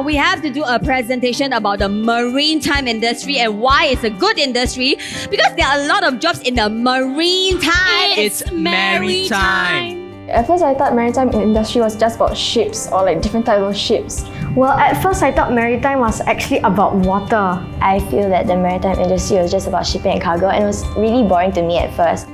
We have to do a presentation about the maritime industry and why it's a good industry, because there are a lot of jobs in the maritime. It's maritime. At first I thought maritime industry was just about ships or like different types of ships. Well, at first I thought maritime was actually about water. I feel that the maritime industry was just about shipping and cargo, and it was really boring to me at first.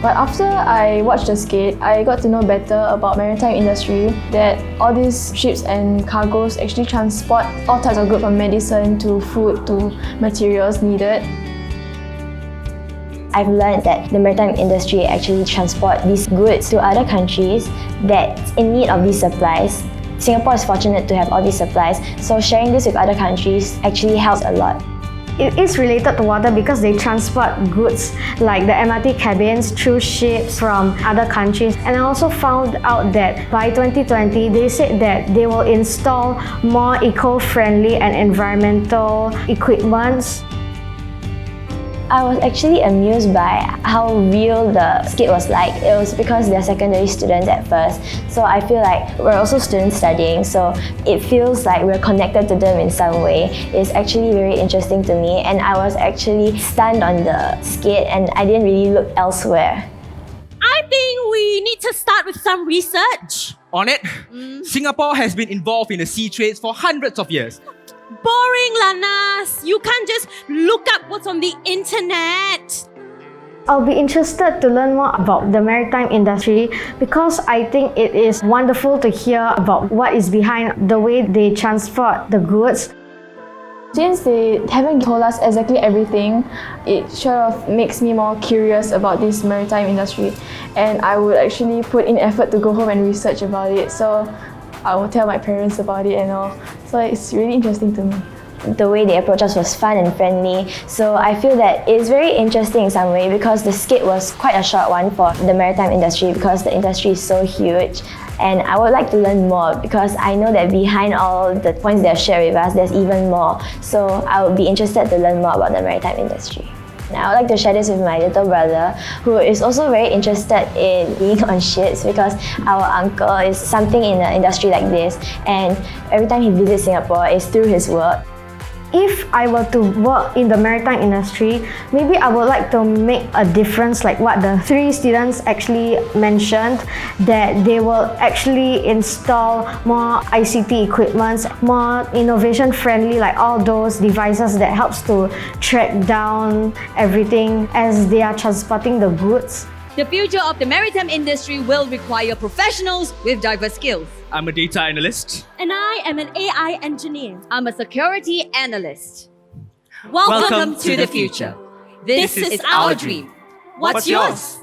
But after I watched the skit, I got to know better about maritime industry, that all these ships and cargoes actually transport all types of goods, from medicine to food to materials needed. I've learned that the maritime industry actually transport these goods to other countries that's in need of these supplies. Singapore is fortunate to have all these supplies, so sharing this with other countries actually helps a lot. It is related to water because they transport goods like the MRT cabins through ships from other countries. And I also found out that by 2020, they said that they will install more eco-friendly and environmental equipments. I was actually amused by how real the skit was like. It was because they're secondary students at first, so I feel like we're also students studying, so it feels like we're connected to them in some way. It's actually very interesting to me, and I was actually stunned on the skit and I didn't really look elsewhere. I think we need to start with some research. On it, Singapore has been involved in the sea trades for hundreds of years. Boring, Lanas. You can't just look up what's on the internet. I'll be interested to learn more about the maritime industry because I think it is wonderful to hear about what is behind the way they transport the goods. Since they haven't told us exactly everything, it sort of makes me more curious about this maritime industry, and I would actually put in effort to go home and research about it. So I will tell my parents about it and all. So it's really interesting to me. The way they approached us was fun and friendly, so I feel that it's very interesting in some way because the skit was quite a short one for the maritime industry because the industry is so huge. And I would like to learn more because I know that behind all the points they have shared with us, there's even more. So I would be interested to learn more about the maritime industry. Now, I would like to share this with my little brother, who is also very interested in being on ships because our uncle is something in an industry like this, and every time he visits Singapore, it's through his work. If I were to work in the maritime industry, maybe I would like to make a difference like what the 3 students actually mentioned, that they will actually install more ICT equipments, more innovation friendly, like all those devices that helps to track down everything as they are transporting the goods. The future of the maritime industry will require professionals with diverse skills. I'm a data analyst. And I am an AI engineer. I'm a security analyst. Welcome to the future. This is our dream. What's yours?